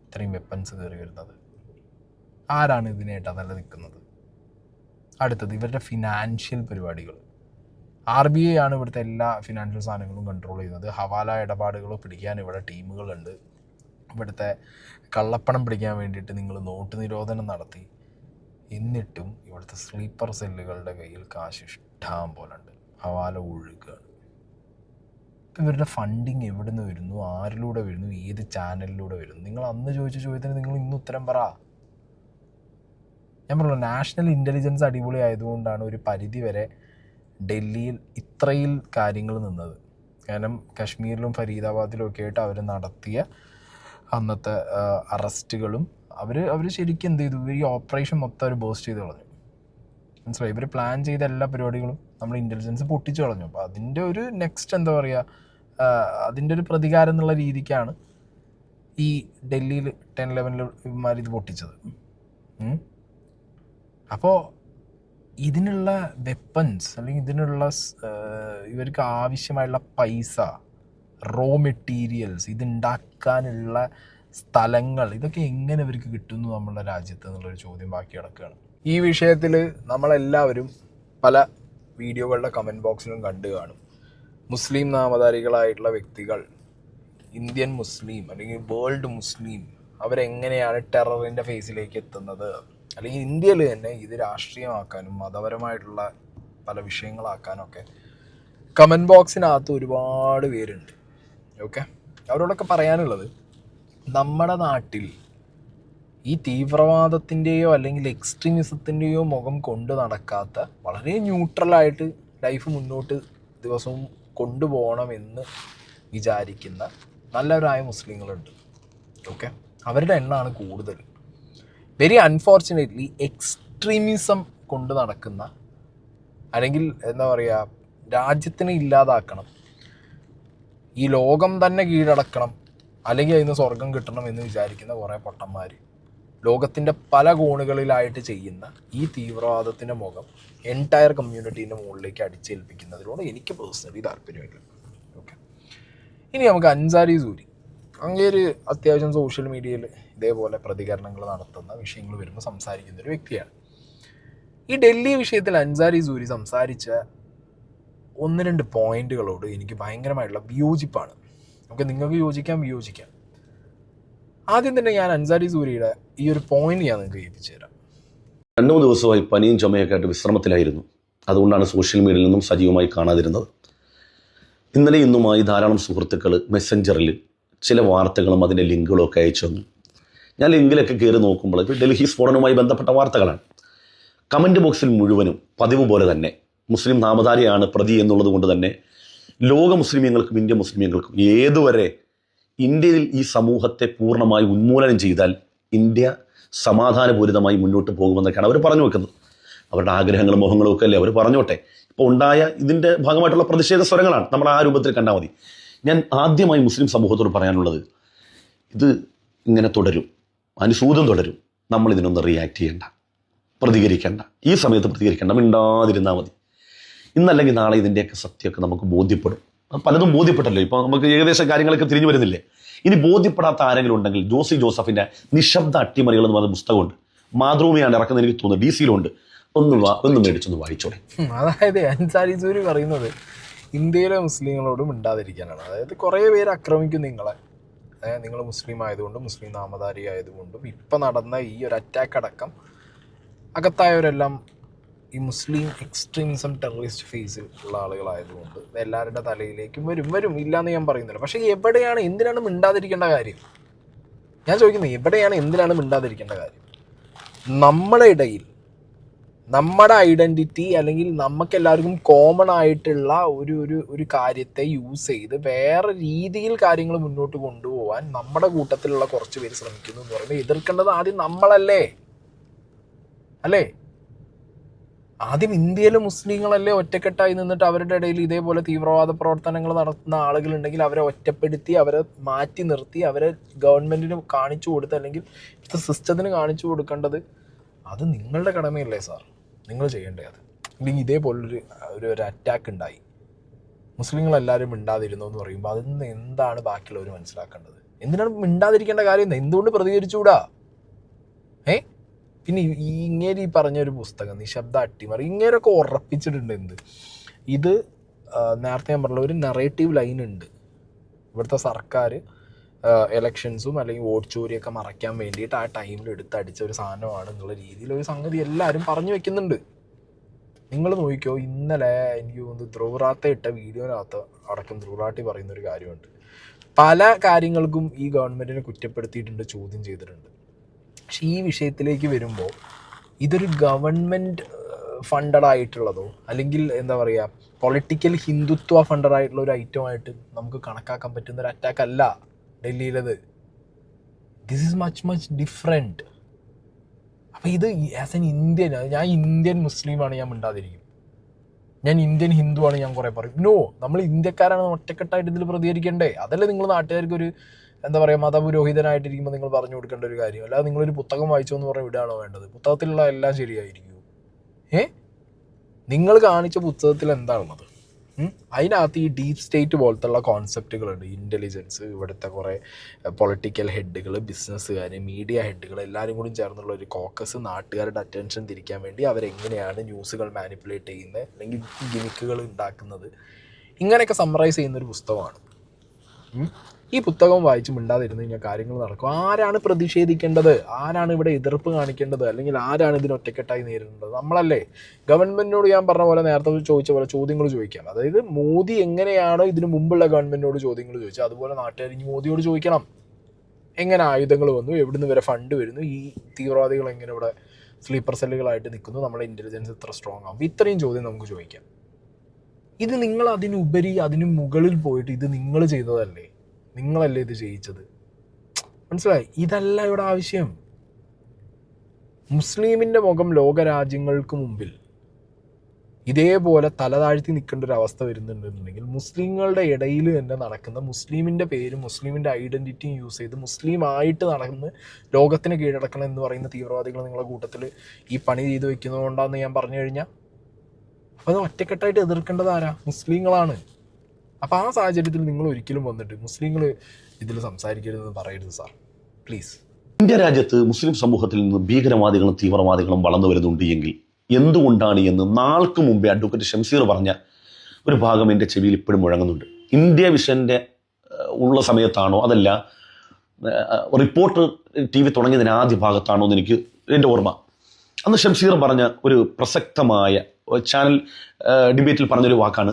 ഇത്രയും വെപ്പൺസ് കയറി വരുന്നത്? ആരാണ് ഇതിനായിട്ട് അതല്ല നിൽക്കുന്നത്? അടുത്തത് ഇവരുടെ ഫിനാൻഷ്യൽ പരിപാടികൾ. RBI ആണ് ഇവിടുത്തെ എല്ലാ ഫിനാൻഷ്യൽ സാധനങ്ങളും കൺട്രോൾ ചെയ്യുന്നത്. ഹവാല ഇടപാടുകൾ പിടിക്കാൻ ഇവിടെ ടീമുകളുണ്ട്. ഇവിടുത്തെ കള്ളപ്പണം പിടിക്കാൻ വേണ്ടിയിട്ട് നിങ്ങൾ നോട്ട് നിരോധനം നടത്തി. എന്നിട്ടും ഇവിടുത്തെ സ്ലീപ്പർ സെല്ലുകളുടെ കയ്യിൽ കാശ് ഇഷ്ടം പോലെ ഉണ്ട്. ഹവാല ഒഴുകുകയാണ്. ഇപ്പം ഇവരുടെ ഫണ്ടിങ് എവിടെ നിന്ന് വരുന്നു? ആരിലൂടെ വരുന്നു? ഏത് ചാനലിലൂടെ വരുന്നു? നിങ്ങൾ അന്ന് ചോദിച്ച ചോദ്യത്തിന് നിങ്ങൾ ഇന്ന് ഉത്തരം പറ. ഞാൻ പറഞ്ഞു, നാഷണൽ ഇൻ്റലിജൻസ് അടിപൊളി ആയതുകൊണ്ടാണ് ഒരു പരിധി വരെ ഡൽഹിയിൽ ഇത്രയിൽ കാര്യങ്ങൾ നിന്നത്. കാരണം കശ്മീരിലും ഫരീദാബാദിലും ഒക്കെ ആയിട്ട് അവർ നടത്തിയ അന്നത്തെ അറസ്റ്റുകളും അവർ ശരിക്കും എന്ത് ചെയ്തു? ഈ ഓപ്പറേഷൻ മൊത്തം അവർ ബോസ്റ്റ് ചെയ്ത് കളഞ്ഞു. മനസ്സിലായി? ഇവർ പ്ലാൻ ചെയ്ത എല്ലാ പരിപാടികളും നമ്മൾ ഇൻ്റലിജൻസ് പൊട്ടിച്ചു കളഞ്ഞു. അപ്പോൾ അതിൻ്റെ ഒരു നെക്സ്റ്റ് എന്താ പറയുക, അതിൻ്റെ ഒരു പ്രതികാരം എന്നുള്ള രീതിക്കാണ് ഈ ഡൽഹിയിൽ 10-11 ഇവന്മാർ ഇത് പൊട്ടിച്ചത്. അപ്പോൾ ഇതിനുള്ള വെപ്പൺസ് അല്ലെങ്കിൽ ഇതിനുള്ള ഇവർക്ക് ആവശ്യമായുള്ള പൈസ, റോ മെറ്റീരിയൽസ്, ഇതുണ്ടാക്കാനുള്ള സ്ഥലങ്ങൾ, ഇതൊക്കെ എങ്ങനെ ഇവർക്ക് കിട്ടുന്നു നമ്മളുടെ രാജ്യത്ത് എന്നുള്ളൊരു ചോദ്യം ബാക്കി കിടക്കുകയാണ്. ഈ വിഷയത്തിൽ നമ്മളെല്ലാവരും പല വീഡിയോകളുടെ കമൻറ്റ് ബോക്സിലും കണ്ടു കാണും. മുസ്ലിം നാമധാരികളായിട്ടുള്ള വ്യക്തികൾ, ഇന്ത്യൻ മുസ്ലിം അല്ലെങ്കിൽ വേൾഡ് മുസ്ലിം, അവരെങ്ങനെയാണ് ടെററിൻ്റെ ഫേസിലേക്ക് എത്തുന്നത്, അല്ലെങ്കിൽ ഇന്ത്യയിൽ തന്നെ ഇത് രാഷ്ട്രീയമാക്കാനും മതപരമായിട്ടുള്ള പല വിഷയങ്ങളാക്കാനൊക്കെ കമൻറ്റ് ബോക്സിനകത്ത് ഒരുപാട് പേരുണ്ട്. ഓക്കെ, അവരോടൊക്കെ പറയാനുള്ളത്, നമ്മുടെ നാട്ടിൽ ഈ തീവ്രവാദത്തിൻ്റെയോ അല്ലെങ്കിൽ എക്സ്ട്രീമിസത്തിൻ്റെയോ മുഖം കൊണ്ട് നടക്കാത്ത വളരെ ന്യൂട്രലായിട്ട് ലൈഫ് മുന്നോട്ട് ദിവസവും കൊണ്ടുപോകണമെന്ന് വിചാരിക്കുന്ന നല്ലവരായ മുസ്ലിങ്ങളുണ്ട്. ഓക്കെ, അവരുടെ എണ്ണമാണ് കൂടുതൽ. വെരി അൺഫോർച്ചുനേറ്റ്ലി എക്സ്ട്രീമിസം കൊണ്ട് നടക്കുന്ന, അല്ലെങ്കിൽ എന്താ പറയുക, രാജ്യത്തിനെ ഇല്ലാതാക്കണം, ഈ ലോകം തന്നെ കീഴടക്കണം, അല്ലെങ്കിൽ അതിന് സ്വർഗം കിട്ടണം എന്ന് വിചാരിക്കുന്ന കുറേ പൊട്ടന്മാർ ലോകത്തിൻ്റെ പല കോണുകളിലായിട്ട് ചെയ്യുന്ന ഈ തീവ്രവാദത്തിൻ്റെ മുഖം എൻറ്റയർ കമ്മ്യൂണിറ്റീൻ്റെ മുകളിലേക്ക് അടിച്ചേൽപ്പിക്കുന്നതിനോട് എനിക്ക് പേഴ്സണലി താല്പര്യമില്ല. ഓക്കെ, ഇനി നമുക്ക് അൻസാരി സൂരി, അങ്ങേര് അത്യാവശ്യം സോഷ്യൽ മീഡിയയിൽ ഇതേപോലെ പ്രതികരണങ്ങൾ നടത്തുന്ന വിഷയങ്ങൾ വരുമ്പോൾ സംസാരിക്കുന്ന ഒരു വ്യക്തിയാണ്. ഈ ഡൽഹി വിഷയത്തിൽ അൻസാരി സൂരി സംസാരിച്ച 1-2 പോയിന്റുകളോട് എനിക്ക് ഭയങ്കരമായിട്ടുള്ള വിയോജിപ്പാണ്. നമുക്ക് നിങ്ങൾക്ക് വിയോജിക്കാം. ആദ്യം തന്നെ ഞാൻ അൻസാരി സൂരിയുടെ ഈ ഒരു പോയിന്റ് ഞാൻ നിങ്ങൾക്ക് കേൾപ്പിച്ചു തരാം. 2-3 ദിവസമായി പനിയും ചുമയൊക്കെ ആയിട്ട് വിശ്രമത്തിലായിരുന്നു. അതുകൊണ്ടാണ് സോഷ്യൽ മീഡിയയിൽ നിന്നും സജീവമായി കാണാതിരുന്നത്. ഇന്നലെ ഇന്നുമായി ധാരാളം സുഹൃത്തുക്കൾ മെസ്സഞ്ചറിൽ ചില വാർത്തകളും അതിൻ്റെ ലിങ്കുകളും ഒക്കെ അയച്ചു തന്നു. ഞാൻ ലിങ്കിലൊക്കെ കയറി നോക്കുമ്പോൾ ഇപ്പോൾ ഡൽഹി സ്ഫോടനവുമായി ബന്ധപ്പെട്ട വാർത്തകളാണ്. കമൻറ്റ് ബോക്സിൽ മുഴുവനും പതിവ് പോലെ തന്നെ മുസ്ലിം നാമധാരിയാണ് പ്രതി എന്നുള്ളത് കൊണ്ട് തന്നെ ലോക മുസ്ലിമീങ്ങൾക്കും ഇന്ത്യൻ മുസ്ലിമീങ്ങൾക്കും ഏതുവരെ ഇന്ത്യയിൽ ഈ സമൂഹത്തെ പൂർണ്ണമായി ഉന്മൂലനം ചെയ്താൽ ഇന്ത്യ സമാധാനപൂരിതമായി മുന്നോട്ട് പോകുമെന്നൊക്കെയാണ് അവർ പറഞ്ഞു വെക്കുന്നത്. അവരുടെ ആഗ്രഹങ്ങളും മോഹങ്ങളും ഒക്കെ അല്ലേ അവർ പറഞ്ഞോട്ടെ. ഇപ്പോൾ ഉണ്ടായ ഇതിൻ്റെ ഭാഗമായിട്ടുള്ള പ്രതിഷേധ സ്വരങ്ങളാണ് നമ്മൾ ആ രൂപത്തിൽ കണ്ടാൽ മതി. ഞാൻ ആദ്യമായി മുസ്ലിം സമൂഹത്തോട് പറയാനുള്ളത്, ഇത് ഇങ്ങനെ തുടരും, അനുസൂതം തുടരും. നമ്മളിതിനൊന്ന് റിയാക്ട് ചെയ്യേണ്ട, പ്രതികരിക്കേണ്ട, ഈ സമയത്ത് പ്രതികരിക്കേണ്ട, മിണ്ടാതിരുന്നാൽ മതി. ഇന്നല്ലെങ്കിൽ നാളെ ഇതിൻ്റെയൊക്കെ സത്യമൊക്കെ നമുക്ക് ബോധ്യപ്പെടും. പലതും ബോധ്യപ്പെട്ടല്ലോ, ഇപ്പോൾ നമുക്ക് ഏകദേശം കാര്യങ്ങളൊക്കെ തിരിഞ്ഞു വരുന്നില്ലേ. ഇനി ബോധ്യപ്പെടാത്ത ആരെങ്കിലും ഉണ്ടെങ്കിൽ ജോസി ജോസഫിൻ്റെ നിശബ്ദ അട്ടിമറികൾ എന്ന് പറഞ്ഞ പുസ്തകമുണ്ട്, മാതൃഭൂമിയാണ് ഇറക്കുന്നത്, എനിക്ക് തോന്നുന്നു DC-യിലുണ്ട്. ഒന്ന് മേടിച്ചൊന്ന് വായിച്ചോളെ. അതായത് അൻസാരി സൂരി പറയുന്നത് ഇന്ത്യയിലെ മുസ്ലിങ്ങളോടും മിണ്ടാതിരിക്കാനാണ്. അതായത് കുറേ പേര് ആക്രമിക്കും നിങ്ങളെ, നിങ്ങൾ മുസ്ലിം ആയതുകൊണ്ടും മുസ്ലിം നാമധാരി ആയതുകൊണ്ടും. ഇപ്പം നടന്ന ഈ ഒരു അറ്റാക്ക് അടക്കം അകത്തായവരെല്ലാം ഈ മുസ്ലിം എക്സ്ട്രീമിസം ടെററിസ്റ്റ് ഫേസിൽ ഉള്ള ആളുകളായതുകൊണ്ട് എല്ലാവരുടെ തലയിലേക്കും വരും ഇല്ലയെന്ന് ഞാൻ പറയുന്നില്ല. പക്ഷേ എവിടെയാണ് എന്തിനാണ് മിണ്ടാതിരിക്കേണ്ട കാര്യം? ഞാൻ ചോദിക്കുന്നത് എവിടെയാണ് എന്തിനാണ് മിണ്ടാതിരിക്കേണ്ട കാര്യം? നമ്മുടെ ഇടയിൽ നമ്മുടെ ഐഡൻറ്റിറ്റി അല്ലെങ്കിൽ നമുക്കെല്ലാവർക്കും കോമൺ ആയിട്ടുള്ള ഒരു കാര്യത്തെ യൂസ് ചെയ്ത് വേറെ രീതിയിൽ കാര്യങ്ങൾ മുന്നോട്ട് കൊണ്ടുപോകാൻ നമ്മുടെ കൂട്ടത്തിലുള്ള കുറച്ച് പേര് ശ്രമിക്കുന്നു എന്ന് പറയുമ്പോൾ എതിർക്കേണ്ടത് ആദ്യം നമ്മളല്ലേ? അല്ലേ? ആദ്യം ഇന്ത്യയിലെ മുസ്ലിങ്ങളല്ലേ ഒറ്റക്കെട്ടായി നിന്നിട്ട് അവരുടെ ഇടയിൽ ഇതേപോലെ തീവ്രവാദ പ്രവർത്തനങ്ങൾ നടത്തുന്ന ആളുകളുണ്ടെങ്കിൽ അവരെ ഒറ്റപ്പെടുത്തി അവരെ മാറ്റി നിർത്തി അവരെ ഗവൺമെൻറ്റിന് കാണിച്ചു കൊടുത്ത് അല്ലെങ്കിൽ ഇവിടുത്തെ സിസ്റ്റത്തിന് കാണിച്ചു കൊടുക്കേണ്ടത് അത് നിങ്ങളുടെ കടമയല്ലേ സാർ? നിങ്ങൾ ചെയ്യേണ്ടത് അത്. അല്ലെങ്കിൽ ഇതേപോലൊരു അറ്റാക്ക് ഉണ്ടായി, മുസ്ലിങ്ങളെല്ലാവരും മിണ്ടാതിരുന്നു എന്ന് പറയുമ്പോൾ അതിൽ നിന്ന് എന്താണ് ബാക്കിയുള്ളവർ മനസ്സിലാക്കേണ്ടത്? എന്തിനാണ് മിണ്ടാതിരിക്കേണ്ട കാര്യം? എന്തുകൊണ്ട് പ്രതികരിച്ചുകൂടാ? പിന്നെ ഇങ്ങനെ ഈ പറഞ്ഞൊരു പുസ്തകം നിശബ്ദ അട്ടിമറി ഇങ്ങനെയൊക്കെ ഉറപ്പിച്ചിട്ടുണ്ട്. ഇത് നേരത്തെ ഞാൻ പറഞ്ഞ ഒരു നറേറ്റീവ് ലൈൻ ഉണ്ട്. ഇവിടുത്തെ സർക്കാർ എലക്ഷൻസും അല്ലെങ്കിൽ വോട്ട് ചോരിയൊക്കെ മറയ്ക്കാൻ വേണ്ടിയിട്ട് ആ ടൈമിൽ എടുത്തടിച്ച ഒരു സാധനമാണ് എന്നുള്ള രീതിയിലൊരു സംഗതി എല്ലാവരും പറഞ്ഞു വെക്കുന്നുണ്ട്. നിങ്ങൾ നോക്കിക്കോ, ഇന്നലെ എനിക്ക് തോന്നുന്നു ധ്രുവറാത്ത ഇട്ട വീഡിയോനകത്ത് അടക്കം ധ്രുവറാട്ടി പറയുന്നൊരു കാര്യമുണ്ട്. പല കാര്യങ്ങൾക്കും ഈ ഗവൺമെൻറ്റിനെ കുറ്റപ്പെടുത്തിയിട്ടുണ്ട്, ചോദ്യം ചെയ്തിട്ടുണ്ട്. പക്ഷേ ഈ വിഷയത്തിലേക്ക് വരുമ്പോൾ ഇതൊരു ഗവൺമെൻറ് ഫണ്ടഡ് ആയിട്ടുള്ളതോ അല്ലെങ്കിൽ എന്താ പറയുക പൊളിറ്റിക്കൽ ഹിന്ദുത്വ ഫണ്ടഡ് ആയിട്ടുള്ള ഒരു ഐറ്റമായിട്ട് നമുക്ക് കണക്കാക്കാൻ പറ്റുന്ന ഒരു അറ്റാക്ക് അല്ല ഡൽഹിയിലത്. This is much different. അപ്പോൾ ഇത് ആസ് എൻ ഇന്ത്യൻ, ഞാൻ ഇന്ത്യൻ മുസ്ലിമാണ്, ഞാൻ മിണ്ടാതിരിക്കും. ഞാൻ ഇന്ത്യൻ ഹിന്ദുവാണ്, ഞാൻ കുറേ പറയും. നോ, നമ്മൾ ഇന്ത്യക്കാരാണ്, ഒറ്റക്കെട്ടായിട്ട് ഇതിൽ പ്രതികരിക്കണ്ടേ? അതല്ലേ നിങ്ങൾ നാട്ടുകാർക്കൊരു എന്താ പറയുക മതപുരോഹിതനായിട്ടിരിക്കുമ്പോൾ നിങ്ങൾ പറഞ്ഞു കൊടുക്കേണ്ട ഒരു കാര്യം. അല്ലാതെ നിങ്ങളൊരു പുസ്തകം വായിച്ചോ എന്ന് പറഞ്ഞാൽ വിടുകയാണോ വേണ്ടത്? പുസ്തകത്തിലുള്ള എല്ലാം ശരിയായിരിക്കും? നിങ്ങൾ കാണിച്ച പുസ്തകത്തിൽ എന്താണുള്ളത്? അതിനകത്ത് ഈ ഡീപ് സ്റ്റേറ്റ് പോലത്തുള്ള കോൺസെപ്റ്റുകളുണ്ട്. ഇൻ്റലിജൻസ്, ഇവിടുത്തെ കുറേ പൊളിറ്റിക്കൽ ഹെഡുകൾ, ബിസിനസ്സുകാർ, മീഡിയ ഹെഡുകൾ എല്ലാവരും കൂടി ചേർന്നുള്ള ഒരു കോക്കസ്, നാട്ടുകാരുടെ അറ്റൻഷൻ തിരിക്കാൻ വേണ്ടി അവരെങ്ങനെയാണ് ന്യൂസുകൾ മാനിപ്പുലേറ്റ് ചെയ്യുന്നത് അല്ലെങ്കിൽ ഗിമിക്കുകൾ ഉണ്ടാക്കുന്നത്, ഇങ്ങനെയൊക്കെ സമ്മറൈസ് ചെയ്യുന്നൊരു പുസ്തകമാണ്. ഈ പുസ്തകം വായിച്ച് മിണ്ടാതിരുന്ന് കഴിഞ്ഞാൽ കാര്യങ്ങൾ നടക്കും. ആരാണ് പ്രതിഷേധിക്കേണ്ടത്? ആരാണ് ഇവിടെ എതിർപ്പ് കാണിക്കേണ്ടത്? അല്ലെങ്കിൽ ആരാണ് ഇതിന് ഒറ്റക്കെട്ടായി നേരിടേണ്ടത്? നമ്മളല്ലേ? ഗവൺമെൻറ്റിനോട് ഞാൻ പറഞ്ഞ പോലെ നേരത്തെ ചോദിച്ച പോലെ ചോദ്യങ്ങൾ ചോദിക്കാം. അതായത് മോദി എങ്ങനെയാണോ ഇതിനു മുമ്പുള്ള ഗവൺമെൻറ്റിനോട് ചോദ്യങ്ങൾ ചോദിച്ചത് അതുപോലെ നാട്ടുകാർ ഇനി മോദിയോട് ചോദിക്കണം. എങ്ങനെ ആയുധങ്ങൾ വന്നു, എവിടുന്ന് വരെ ഫണ്ട് വരുന്നു, ഈ തീവ്രവാദികൾ എങ്ങനെ ഇവിടെ സ്ലീപ്പർ സെല്ലുകളായിട്ട് നിൽക്കുന്നു, നമ്മുടെ ഇൻ്റലിജൻസ് ഇത്ര സ്ട്രോങ് ആകും, ഇത്രയും ചോദ്യം നമുക്ക് ചോദിക്കാം. ഇത് നിങ്ങൾ അതിനുപരി അതിന് മുകളിൽ പോയിട്ട് ഇത് നിങ്ങൾ ചെയ്തതല്ലേ? നിങ്ങളല്ലേ ഇത് ചെയ്യിച്ചത്? മനസ്സിലായി? ഇതല്ല ഇവിടെ ആവശ്യം. മുസ്ലിമിൻ്റെ മുഖം ലോകരാജ്യങ്ങൾക്ക് മുമ്പിൽ ഇതേപോലെ തലതാഴ്ത്തി നിൽക്കേണ്ട ഒരു അവസ്ഥ വരുന്നുണ്ടെന്നുണ്ടെങ്കിൽ മുസ്ലിങ്ങളുടെ ഇടയിൽ തന്നെ നടക്കുന്ന മുസ്ലിമിൻ്റെ പേരും മുസ്ലിമിൻ്റെ ഐഡൻറ്റിറ്റിയും യൂസ് ചെയ്ത് മുസ്ലിമായിട്ട് നടന്ന് ലോകത്തിന് കീഴടക്കണം എന്ന് പറയുന്ന തീവ്രവാദികൾ നിങ്ങളുടെ കൂട്ടത്തിൽ ഈ പണി ചെയ്ത് വെക്കുന്നതുകൊണ്ടാണെന്ന് ഞാൻ പറഞ്ഞു കഴിഞ്ഞാൽ അപ്പോൾ അത് ഒറ്റക്കെട്ടായിട്ട് എതിർക്കേണ്ടത് ആരാ? മുസ്ലിങ്ങളാണ്. അപ്പോൾ ആ സാഹചര്യത്തിൽ നിങ്ങൾ ഒരിക്കലും വന്നിട്ട് മുസ്ലിങ്ങൾ ഇതിൽ സംസാരിക്കരുതെന്ന് പറയരുത് സാർ, പ്ലീസ്. ഇന്ത്യ രാജ്യത്ത് മുസ്ലിം സമൂഹത്തിൽ നിന്ന് ഭീകരവാദികളും തീവ്രവാദികളും വളർന്നു വരുന്നുണ്ട് എങ്കിൽ എന്തുകൊണ്ടാണ് എന്ന് നാൾക്ക് മുമ്പേ അഡ്വക്കേറ്റ് ഷംസീർ പറഞ്ഞ ഒരു ഭാഗം എൻ്റെ ചെവിയിൽ ഇപ്പോഴും മുഴങ്ങുന്നുണ്ട്. ഇന്ത്യ വിഷൻ്റെ ഉള്ള സമയത്താണോ അതല്ല റിപ്പോർട്ടർ TV തുടങ്ങിയതിന് ആദ്യ ഭാഗത്താണോ എന്ന് എനിക്ക് എൻ്റെ ഓർമ്മ. അന്ന് ഷംസീർ പറഞ്ഞ ഒരു പ്രസക്തമായ ചാനൽ ഡിബേറ്റിൽ പറഞ്ഞൊരു വാക്കാണ്,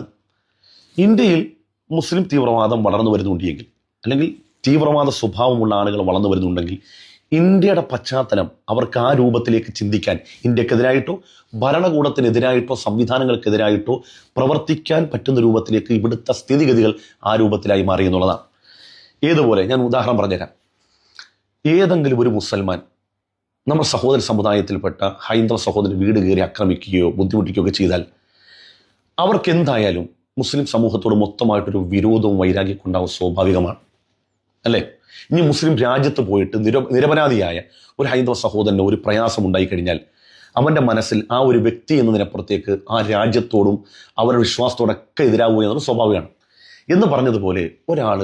ഇന്ത്യയിൽ മുസ്ലിം തീവ്രവാദം വളർന്നു വരുന്നുണ്ട് എങ്കിൽ അല്ലെങ്കിൽ തീവ്രവാദ സ്വഭാവമുള്ള ആളുകൾ വളർന്നു വരുന്നുണ്ടെങ്കിൽ ഇന്ത്യയുടെ പശ്ചാത്തലം അവർക്ക് ആ രൂപത്തിലേക്ക് ചിന്തിക്കാൻ, ഇന്ത്യക്കെതിരായിട്ടോ ഭരണകൂടത്തിനെതിരായിട്ടോ സംവിധാനങ്ങൾക്കെതിരായിട്ടോ പ്രവർത്തിക്കാൻ പറ്റുന്ന രൂപത്തിലേക്ക് ഇവിടുത്തെ സ്ഥിതിഗതികൾ ആ രൂപത്തിലായി മാറി എന്നുള്ളതാണ്. ഏതുപോലെ ഞാൻ ഉദാഹരണം പറഞ്ഞുതരാം. ഏതെങ്കിലും ഒരു മുസൽമാൻ നമ്മുടെ സഹോദര സമുദായത്തിൽപ്പെട്ട ഹൈന്ദവ സഹോദരൻ വീട് കയറി ആക്രമിക്കുകയോ ബുദ്ധിമുട്ടിക്കുകയോ ഒക്കെ ചെയ്താൽ അവർക്ക് എന്തായാലും മുസ്ലിം സമൂഹത്തോട് മൊത്തമായിട്ടൊരു വിരോധവും വൈരാഗ്യമൊക്കെ ഉണ്ടാവും, സ്വാഭാവികമാണ് അല്ലേ? ഇനി മുസ്ലിം രാജ്യത്ത് പോയിട്ട് നിരപരാധിയായ ഒരു ഹൈന്ദവ സഹോദരന് ഒരു പ്രയാസം ഉണ്ടായിക്കഴിഞ്ഞാൽ അവൻ്റെ മനസ്സിൽ ആ ഒരു വ്യക്തി എന്നതിനപ്പുറത്തേക്ക് ആ രാജ്യത്തോടും അവരുടെ വിശ്വാസത്തോടൊക്കെ എതിരാവുക എന്നത് സ്വാഭാവികമാണ്. എന്ന് പറഞ്ഞതുപോലെ ഒരാൾ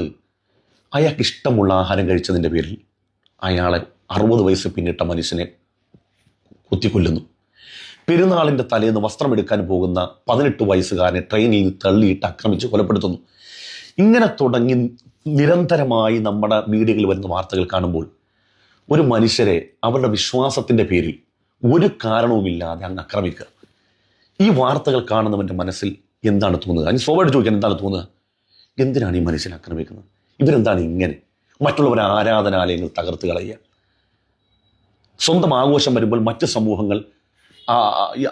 അയാൾക്ക് ഇഷ്ടമുള്ള ആഹാരം കഴിച്ചതിൻ്റെ പേരിൽ അയാളെ 60 വയസ്സ് പിന്നിട്ട മനുഷ്യനെ കുത്തിക്കൊല്ലുന്നു. പെരുന്നാളിൻ്റെ തലേന്ന് വസ്ത്രമെടുക്കാൻ പോകുന്ന 18 വയസ്സുകാരനെ ട്രെയിനിൽ തള്ളിയിട്ട് ആക്രമിച്ച് കൊലപ്പെടുത്തുന്നു. ഇങ്ങനെ തുടങ്ങി നിരന്തരമായി നമ്മുടെ മീഡിയകളിൽ വരുന്ന വാർത്തകൾ കാണുമ്പോൾ ഒരു മനുഷ്യരെ അവരുടെ വിശ്വാസത്തിൻ്റെ പേരിൽ ഒരു കാരണവുമില്ലാതെ അങ്ങ് ആക്രമിക്കുക, ഈ വാർത്തകൾ കാണുന്നവൻ്റെ മനസ്സിൽ എന്താണ് തോന്നുക? അതിന് സ്വാഭാവികം ചോദിക്കാൻ എന്താണ് തോന്നുക? എന്തിനാണ് ഈ മനുഷ്യനെ ആക്രമിക്കുന്നത്? ഇവരെന്താണ് ഇങ്ങനെ? മറ്റുള്ളവരെ ആരാധനാലയങ്ങൾ തകർത്ത് കളയുക, സ്വന്തം ആഘോഷം വരുമ്പോൾ മറ്റ് സമൂഹങ്ങൾ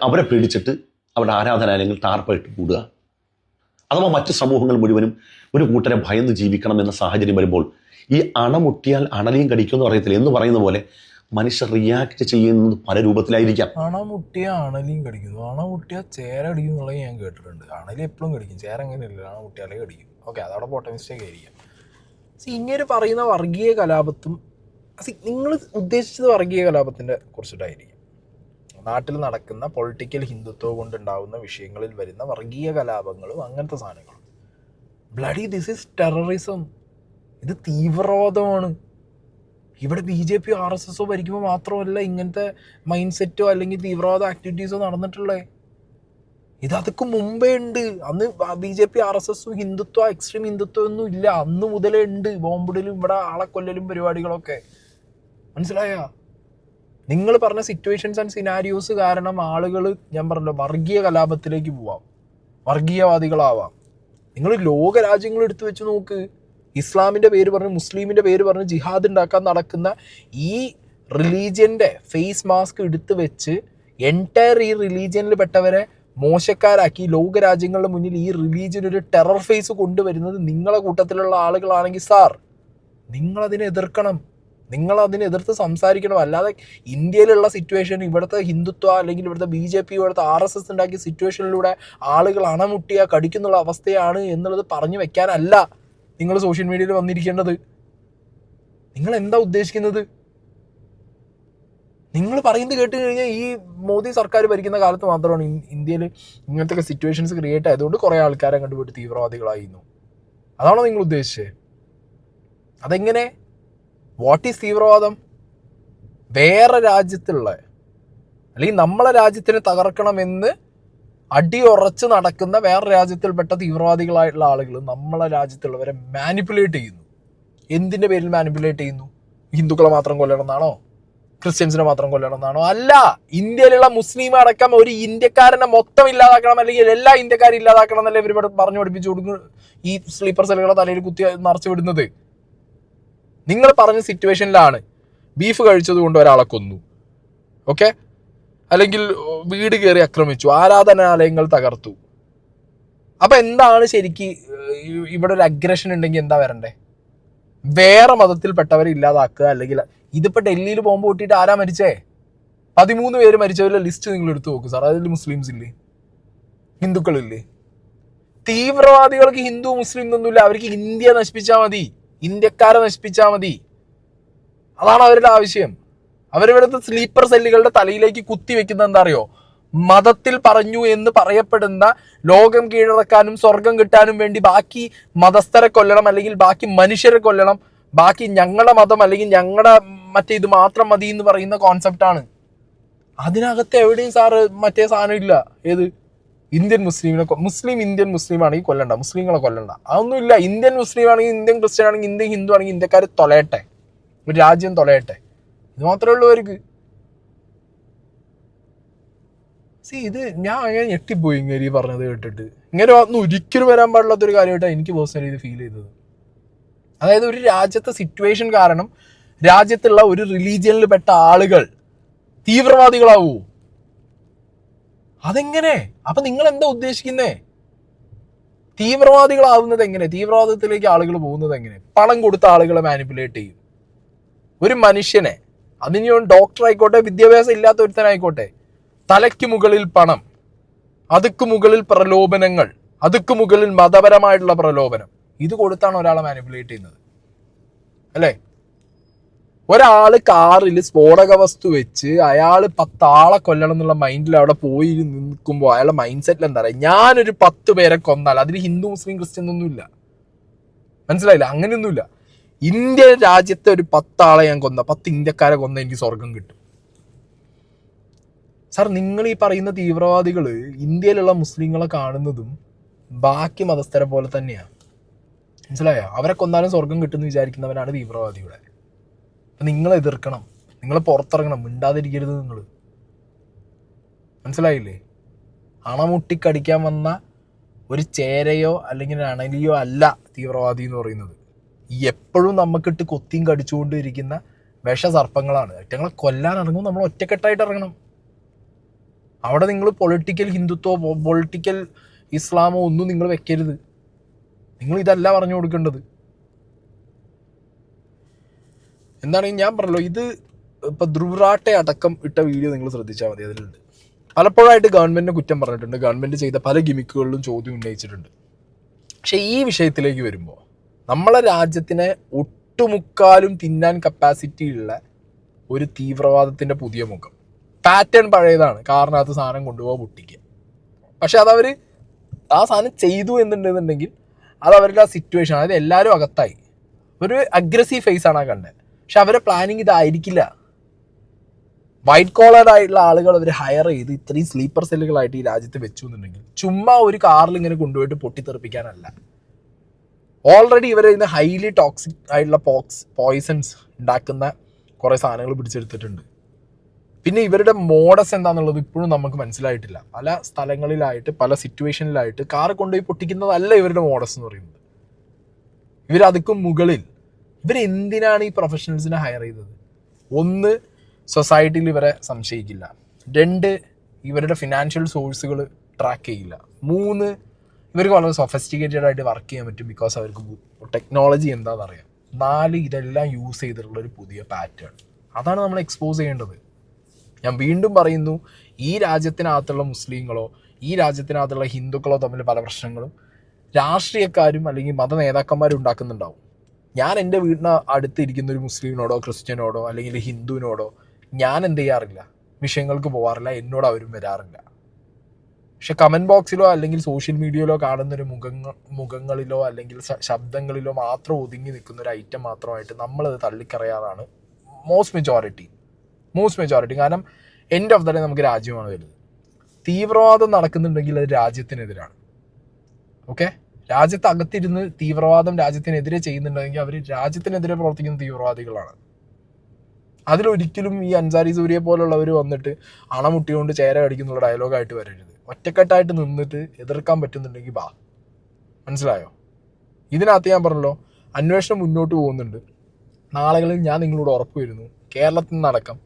അവരെ പേടിച്ചിട്ട് അവരുടെ ആരാധനാലയങ്ങൾ ടാർപ്പായിട്ട് കൂടുക, അഥവാ മറ്റ് സമൂഹങ്ങൾ മുഴുവനും ഒരു കൂട്ടരെ ഭയന്ന് ജീവിക്കണം എന്ന സാഹചര്യം വരുമ്പോൾ ഈ അണമുട്ടിയാൽ അണലിയും കടിക്കുമെന്ന് പറയത്തില്ല എന്ന് പറയുന്ന പോലെ മനുഷ്യർ റിയാക്ട് ചെയ്യുന്നത് പല രൂപത്തിലായിരിക്കാം. അണമുട്ടിയ അണലിയും കടിക്കുന്നു, അണമുട്ടിയ ചേര കടിക്കും എന്നുള്ളത് ഞാൻ കേട്ടിട്ടുണ്ട്. അണലി എപ്പോഴും കടിക്കും, ചേര അങ്ങനെയല്ല, അണമുട്ടിയാലേ കടിക്കും. ഓക്കെ, അതവിടെ പോട്ടെ, മിസ്റ്റേക്ക് ആയിരിക്കാം. ഇങ്ങനെ പറയുന്ന വർഗീയ കലാപത്തും നിങ്ങൾ ഉദ്ദേശിച്ചത് വർഗീയ കലാപത്തിൻ്റെ കുറിച്ചിട്ടായിരിക്കും. നാട്ടിൽ നടക്കുന്ന പൊളിറ്റിക്കൽ ഹിന്ദുത്വം കൊണ്ടുണ്ടാകുന്ന വിഷയങ്ങളിൽ വരുന്ന വർഗീയ കലാപങ്ങളും അങ്ങനത്തെ സാധനങ്ങളും. Bloody this is terrorism. ഇത് തീവ്രവാദമാണ്. ഇവിടെ BJP RSS ഭരിക്കുമ്പോൾ മാത്രമല്ല ഇങ്ങനത്തെ മൈൻഡ് സെറ്റോ അല്ലെങ്കിൽ തീവ്രവാദ ആക്ടിവിറ്റീസോ നടന്നിട്ടുള്ളത്. അതൊക്കെ മുമ്പേ ഉണ്ട്. അന്ന് BJP RSS ഹിന്ദുത്വ എക്സ്ട്രീം ഹിന്ദുത്വം ഒന്നും ഇല്ല, അന്ന് മുതലേ ഉണ്ട് ബോംബിടലും ഇവിടെ ആളെ കൊല്ലലും പരിപാടികളൊക്കെ. മനസ്സിലായ? നിങ്ങൾ പറഞ്ഞ സിറ്റുവേഷൻസ് ആൻഡ് സിനാരിയോസ് കാരണം ആളുകൾ, ഞാൻ പറഞ്ഞല്ലോ, വർഗീയ കലാപത്തിലേക്ക് പോവാം, വർഗീയവാദികളാവാം. നിങ്ങൾ ലോക രാജ്യങ്ങൾ എടുത്തു വെച്ച് നോക്ക്. ഇസ്ലാമിൻ്റെ പേര് പറഞ്ഞ്, മുസ്ലിമിൻ്റെ പേര് പറഞ്ഞ് ജിഹാദ് ഉണ്ടാക്കാൻ നടക്കുന്ന ഈ റിലീജിയൻ്റെ ഫേസ് മാസ്ക് എടുത്ത് വെച്ച് എൻറ്റയർ ഈ റിലീജിയനിൽ പെട്ടവരെ മോശക്കാരാക്കി ലോകരാജ്യങ്ങളുടെ മുന്നിൽ ഈ റിലീജിയൻ ഒരു ടെറർ ഫേസ് കൊണ്ടുവരുന്നത് നിങ്ങളെ കൂട്ടത്തിലുള്ള ആളുകളാണെങ്കിൽ സാർ, നിങ്ങളതിനെ എതിർക്കണം, നിങ്ങളതിനെ എതിർത്ത് സംസാരിക്കണം. അല്ലാതെ ഇന്ത്യയിലുള്ള സിറ്റുവേഷൻ, ഇവിടുത്തെ ഹിന്ദുത്വ അല്ലെങ്കിൽ ഇവിടുത്തെ BJP, ഇവിടുത്തെ RSS ഉണ്ടാക്കിയ സിറ്റുവേഷനിലൂടെ ആളുകൾ അണമുട്ടിയ കടിക്കുന്നുള്ള അവസ്ഥയാണ് എന്നുള്ളത് പറഞ്ഞു വെക്കാനല്ല നിങ്ങൾ സോഷ്യൽ മീഡിയയിൽ വന്നിരിക്കേണ്ടത്. നിങ്ങൾ എന്താ ഉദ്ദേശിക്കുന്നത്? നിങ്ങൾ പറയുന്നത് കേട്ട് കഴിഞ്ഞാൽ ഈ മോദി സർക്കാർ ഭരിക്കുന്ന കാലത്ത് മാത്രമാണ് ഇന്ത്യയിൽ ഇങ്ങനത്തെ സിറ്റുവേഷൻസ് ക്രിയേറ്റ് ആയതുകൊണ്ട് കുറേ ആൾക്കാരെ കണ്ടുപോയിട്ട് തീവ്രവാദികളായിരുന്നു. അതാണോ നിങ്ങൾ ഉദ്ദേശിച്ചത്? അതെങ്ങനെ? വാട്ട് ഈസ് തീവ്രവാദം? വേറെ രാജ്യത്തുള്ള അല്ലെങ്കിൽ നമ്മളെ രാജ്യത്തിനെ തകർക്കണമെന്ന് അടിയുറച്ച് നടക്കുന്ന വേറെ രാജ്യത്തിൽപ്പെട്ട തീവ്രവാദികളായിട്ടുള്ള ആളുകൾ നമ്മളെ രാജ്യത്തുള്ളവരെ മാനിപ്പുലേറ്റ് ചെയ്യുന്നു. എന്തിൻ്റെ പേരിൽ മാനിപ്പുലേറ്റ് ചെയ്യുന്നു? ഹിന്ദുക്കളെ മാത്രം കൊല്ലണം എന്നാണോ? ക്രിസ്ത്യൻസിനെ മാത്രം കൊല്ലണം എന്നാണോ? അല്ല, ഇന്ത്യയിലുള്ള മുസ്ലിം അടക്കം ഒരു ഇന്ത്യക്കാരനെ മൊത്തം ഇല്ലാതാക്കണം, അല്ലെങ്കിൽ എല്ലാ ഇന്ത്യക്കാരും ഇല്ലാതാക്കണം എന്നല്ലേ ഇവർ പറഞ്ഞു പഠിപ്പിച്ചു കൊടുക്കും. ഈ സ്ലീപ്പർ സെല്ലുകളെ തലയിൽ കുത്തി നിറച്ചു വിടുന്നത്. നിങ്ങൾ പറഞ്ഞ സിറ്റുവേഷനിലാണ് ബീഫ് കഴിച്ചത് കൊണ്ട് ഒരാളെ കൊന്നു, ഓക്കെ, അല്ലെങ്കിൽ വീട് കയറി ആക്രമിച്ചു, ആരാധനാലയങ്ങൾ തകർത്തു. അപ്പം എന്താണ് ശരിക്ക് ഇവിടെ ഒരു അഗ്രഷൻ ഉണ്ടെങ്കിൽ എന്താ വരണ്ടേ? വേറെ മതത്തിൽപ്പെട്ടവരെ ഇല്ലാതാക്കുക. അല്ലെങ്കിൽ ഇതിപ്പോൾ ഡൽഹിയിൽ ബോംബ് പൊട്ടിയിട്ട് ആരാ മരിച്ചേ? 13 പേര് മരിച്ചവരുടെ ലിസ്റ്റ് നിങ്ങൾ എടുത്തു നോക്കൂ സാർ. അതിൽ മുസ്ലിംസ് ഇല്ലേ, ഹിന്ദുക്കളില്ലേ? തീവ്രവാദികൾക്ക് ഹിന്ദു മുസ്ലിം എന്നൊന്നുമില്ല. അവർക്ക് ഇന്ത്യ നശിപ്പിച്ചാൽ മതി, ഇന്ത്യക്കാരെ നശിപ്പിച്ചാൽ മതി. അതാണ് അവരുടെ ആവശ്യം. അവരിവിടുത്തെ സ്ലീപ്പർ സെല്ലുകളുടെ തലയിലേക്ക് കുത്തി വെക്കുന്നത് എന്താ അറിയോ? മതത്തിൽ പറഞ്ഞു എന്ന് പറയപ്പെടുന്ന ലോകം കീഴടക്കാനും സ്വർഗം കിട്ടാനും വേണ്ടി ബാക്കി മതസ്ഥരെ കൊല്ലണം, അല്ലെങ്കിൽ ബാക്കി മനുഷ്യരെ കൊല്ലണം, ബാക്കി ഞങ്ങളുടെ മതം അല്ലെങ്കിൽ ഞങ്ങളുടെ മറ്റേ ഇത് മാത്രം മതി എന്ന് പറയുന്ന കോൺസെപ്റ്റാണ്. അതിനകത്ത് എവിടെയും സാറ് മറ്റേ സാധനം ഇല്ല. ഏത്? ഇന്ത്യൻ മുസ്ലിമിനെ ഇന്ത്യൻ മുസ്ലിം ആണെങ്കിൽ കൊല്ലണ്ട, മുസ്ലിങ്ങളെ കൊല്ലണ്ട, അതൊന്നുമില്ല. ഇന്ത്യൻ മുസ്ലിം ആണെങ്കിൽ, ഇന്ത്യൻ ക്രിസ്ത്യൻ ആണെങ്കിൽ, ഇന്ത്യൻ ഹിന്ദു ആണെങ്കിൽ ഇന്ത്യക്കാർ തൊലയട്ടെ, ഒരു രാജ്യം തൊലയട്ടെ. ഇത് മാത്രമേ ഉള്ളൂ അവർക്ക്. ഇത് ഞാൻ അങ്ങനെ ഞെട്ടിപ്പോയി ഇങ്ങനെ ഈ പറഞ്ഞത് കേട്ടിട്ട്. ഇങ്ങനെ ഒന്നും ഒരിക്കലും വരാൻ പാടില്ലാത്തൊരു കാര്യമായിട്ടാണ് എനിക്ക് പേഴ്സണലി ഇത് ഫീൽ ചെയ്തത്. അതായത് ഒരു രാജ്യത്തെ സിറ്റുവേഷൻ കാരണം രാജ്യത്തുള്ള ഒരു റിലീജിയനിൽ പെട്ട ആളുകൾ തീവ്രവാദികളാവൂ? അതെങ്ങനെ? അപ്പൊ നിങ്ങൾ എന്താ ഉദ്ദേശിക്കുന്നേ? തീവ്രവാദികളാവുന്നത് എങ്ങനെ? തീവ്രവാദത്തിലേക്ക് ആളുകൾ പോകുന്നത് എങ്ങനെ? പണം കൊടുത്ത ആളുകളെ മാനിപ്പുലേറ്റ് ചെയ്യും. ഒരു മനുഷ്യനെ, അതിന് ഡോക്ടർ ആയിക്കോട്ടെ, വിദ്യാഭ്യാസം ഇല്ലാത്ത ഒരുത്തനായിക്കോട്ടെ, തലയ്ക്ക് മുകളിൽ പണം, അതുക്ക് മുകളിൽ പ്രലോഭനങ്ങൾ, അതുക്ക് മുകളിൽ മതപരമായിട്ടുള്ള പ്രലോഭനം, ഇത് കൊടുത്താണ് ഒരാളെ മാനിപ്പുലേറ്റ് ചെയ്യുന്നത്, അല്ലേ? ഒരാള് കാറിൽ സ്ഫോടക വസ്തു വെച്ച് അയാൾ 10 ആളെ കൊല്ലണം എന്നുള്ള മൈൻഡിൽ അവിടെ പോയി നിൽക്കുമ്പോൾ അയാളുടെ മൈൻഡ് സെറ്റിൽ എന്താ പറയുക? ഞാനൊരു 10 പേരെ കൊന്നാൽ അതിൽ ഹിന്ദു മുസ്ലിം ക്രിസ്ത്യൻ ഒന്നുമില്ല. മനസ്സിലായില്ല? അങ്ങനെയൊന്നുമില്ല. ഇന്ത്യ രാജ്യത്തെ ഒരു 10 ആളെ ഞാൻ കൊന്ന, 10 ഇന്ത്യക്കാരെ കൊന്ന എനിക്ക് സ്വർഗം കിട്ടും. സാർ, നിങ്ങൾ ഈ പറയുന്ന തീവ്രവാദികൾ ഇന്ത്യയിലുള്ള മുസ്ലിങ്ങളെ കാണുന്നതും ബാക്കി മതസ്ഥരെ പോലെ തന്നെയാണ്. മനസ്സിലായോ? അവരെ കൊന്നാലും സ്വർഗം കിട്ടുമെന്ന് വിചാരിക്കുന്നവരാണ് തീവ്രവാദികളെ. അപ്പം നിങ്ങൾ എതിർക്കണം, നിങ്ങൾ പുറത്തിറങ്ങണം, മിണ്ടാതിരിക്കരുത് നിങ്ങൾ. മനസ്സിലായില്ലേ? അണമുട്ടിക്കടിക്കാൻ വന്ന ഒരു ചേരയോ അല്ലെങ്കിൽ ഒരു അണലിയോ അല്ല തീവ്രവാദി എന്ന് പറയുന്നത്. ഈ എപ്പോഴും നമുക്കിട്ട് കൊത്തിയും കടിച്ചുകൊണ്ടിരിക്കുന്ന വിഷസർപ്പങ്ങളാണ്. ഒറ്റങ്ങളെ കൊല്ലാൻ ഇറങ്ങും, നമ്മൾ ഒറ്റക്കെട്ടായിട്ട് ഇറങ്ങണം. അവിടെ നിങ്ങൾ പൊളിറ്റിക്കൽ ഹിന്ദുത്വമോ പൊളിറ്റിക്കൽ ഇസ്ലാമോ ഒന്നും നിങ്ങൾ വെക്കരുത്. നിങ്ങൾ ഇതല്ല പറഞ്ഞു കൊടുക്കേണ്ടത്. എന്താണെങ്കിൽ ഞാൻ പറഞ്ഞല്ലോ, ഇത് ഇപ്പം ധ്രുവറാട്ടെ അടക്കം ഇട്ട വീഡിയോ നിങ്ങൾ ശ്രദ്ധിച്ചാൽ മതി. അതിലുണ്ട് പലപ്പോഴായിട്ട് ഗവൺമെൻറ്റിനെ കുറ്റം പറഞ്ഞിട്ടുണ്ട്, ഗവൺമെൻറ് ചെയ്ത പല ഗിമിക്കുകളിലും ചോദ്യം ഉന്നയിച്ചിട്ടുണ്ട്. പക്ഷേ ഈ വിഷയത്തിലേക്ക് വരുമ്പോൾ നമ്മളെ രാജ്യത്തിനെ ഒട്ടുമുക്കാലും തിന്നാൻ കപ്പാസിറ്റി ഉള്ള ഒരു തീവ്രവാദത്തിൻ്റെ പുതിയ മുഖം. പാറ്റേൺ പഴയതാണ്, കാറിനകത്ത് സാധനം കൊണ്ടുപോകാൻ പൊട്ടിക്കുക. പക്ഷെ അതവർ ആ സാധനം ചെയ്തു എന്നുണ്ടെന്നുണ്ടെങ്കിൽ അത് അവരുടെ ആ സിറ്റുവേഷൻ, അതായത് എല്ലാവരും അകത്തായി ഒരു അഗ്രസീവ് ഫേസാണ് ആ കണ്ടത്. പക്ഷെ അവരുടെ പ്ലാനിങ് ഇതായിരിക്കില്ല. വൈറ്റ് കോളർ ആയിട്ടുള്ള ആളുകൾ അവർ ഹയർ ചെയ്ത് ഇത്രയും സ്ലീപ്പർ സെല്ലുകളായിട്ട് ഈ രാജ്യത്ത് വെച്ചു എന്നുണ്ടെങ്കിൽ ചുമ്മാ ഒരു കാറിൽ ഇങ്ങനെ കൊണ്ടുപോയിട്ട് പൊട്ടിത്തെറിപ്പിക്കാനല്ല. ഓൾറെഡി ഇവർ ഇതിന് ഹൈലി ടോക്സിക് ആയിട്ടുള്ള പോയിസൺസ് ഉണ്ടാക്കുന്ന കുറേ സാധനങ്ങൾ പിടിച്ചെടുത്തിട്ടുണ്ട്. പിന്നെ ഇവരുടെ മോഡസ് എന്താണെന്നുള്ളത് ഇപ്പോഴും നമുക്ക് മനസ്സിലായിട്ടില്ല. പല സ്ഥലങ്ങളിലായിട്ട് പല സിറ്റുവേഷനിലായിട്ട് കാർ കൊണ്ടുപോയി പൊട്ടിക്കുന്നതല്ല ഇവരുടെ മോഡസ് എന്ന് പറയുന്നത്. ഇവരതിക്കും മുകളിൽ ഇവരെന്തിനാണ് ഈ പ്രൊഫഷണൽസിനെ ഹയർ ചെയ്തത്? ഒന്ന്, സൊസൈറ്റിയിൽ ഇവരെ സംശയിക്കില്ല. 2, ഇവരുടെ ഫിനാൻഷ്യൽ സോഴ്സുകൾ ട്രാക്ക് ചെയ്യില്ല. 3, ഇവർക്ക് വളരെ സൊഫിസ്റ്റിക്കേറ്റഡ് ആയിട്ട് വർക്ക് ചെയ്യാൻ പറ്റും, ബിക്കോസ് അവർക്ക് ടെക്നോളജി എന്താണെന്ന് അറിയാം. 4, ഇതെല്ലാം യൂസ് ചെയ്തിട്ടുള്ളൊരു പുതിയ പാറ്റേൺ. അതാണ് നമ്മൾ എക്സ്പോസ് ചെയ്യേണ്ടത്. ഞാൻ വീണ്ടും പറയുന്നു, ഈ രാജ്യത്തിനകത്തുള്ള മുസ്ലിങ്ങളോ ഈ രാജ്യത്തിനകത്തുള്ള ഹിന്ദുക്കളോ തമ്മിൽ പല പ്രശ്നങ്ങളും രാഷ്ട്രീയക്കാരും അല്ലെങ്കിൽ മത നേതാക്കന്മാരും ഉണ്ടാക്കുന്നുണ്ടാവും. ഞാൻ എൻ്റെ വീടിന് അടുത്ത് ഇരിക്കുന്ന ഒരു മുസ്ലിമിനോടോ ക്രിസ്ത്യനോടോ അല്ലെങ്കിൽ ഹിന്ദുവിനോടോ ഞാൻ എന്ത് ചെയ്യാറില്ല, വിഷയങ്ങൾക്ക് പോകാറില്ല, എന്നോട് അവരും വരാറില്ല. പക്ഷെ കമൻറ്റ് ബോക്സിലോ അല്ലെങ്കിൽ സോഷ്യൽ മീഡിയയിലോ കാണുന്നൊരു മുഖങ്ങളിലോ അല്ലെങ്കിൽ ശബ്ദങ്ങളിലോ മാത്രം ഒതുങ്ങി നിൽക്കുന്ന ഒരു ഐറ്റം മാത്രമായിട്ട് നമ്മളത് തള്ളിക്കറിയാറാണ് മോസ്റ്റ് മെജോറിറ്റി. കാരണം എൻഡ് ഓഫ് ദ ഡേ നമുക്ക് രാജ്യമാണ് വലുത്. തീവ്രവാദം നടക്കുന്നുണ്ടെങ്കിൽ അത് രാജ്യത്തിനെതിരാണ്. ഓക്കെ, രാജ്യത്തകത്തിരുന്ന് തീവ്രവാദം രാജ്യത്തിനെതിരെ ചെയ്യുന്നുണ്ടെങ്കിൽ അവർ രാജ്യത്തിനെതിരെ പ്രവർത്തിക്കുന്ന തീവ്രവാദികളാണ്. അതിലൊരിക്കലും ഈ അൻസാരി സൂര്യയെ പോലുള്ളവർ വന്നിട്ട് അണമുട്ടിയോണ്ട് ചേര കടിക്കുന്നുള്ള ഡയലോഗായിട്ട് വരരുത്. ഒറ്റക്കെട്ടായിട്ട് നിന്നിട്ട് എതിർക്കാൻ പറ്റുന്നുണ്ടെങ്കിൽ ബാ. മനസ്സിലായോ? ഇതിനകത്ത് ഞാൻ പറഞ്ഞല്ലോ, അന്വേഷണം മുന്നോട്ട് പോകുന്നുണ്ട്. നാളുകളിൽ ഞാൻ നിങ്ങളോട് ഉറപ്പ് വരുന്നു, കേരളത്തിൽ നിന്നടക്കം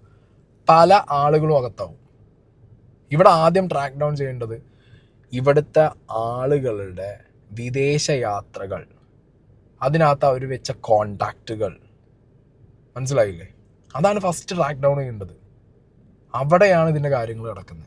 പല ആളുകളും അകത്താവും. ഇവിടെ ആദ്യം ട്രാക്ക് ഡൗൺ ചെയ്യേണ്ടത് ഇവിടുത്തെ ആളുകളുടെ വിദേശ യാത്രകൾ, അതിനകത്ത് അവർ വെച്ച കോണ്ടാക്റ്റുകൾ. മനസ്സിലായില്ലേ? അതാണ് ഫസ്റ്റ് ട്രാക്ക് ഡൗൺ ചെയ്യേണ്ടത്. അവിടെയാണ് ഇതിൻ്റെ കാര്യങ്ങൾ കിടക്കുന്നത്.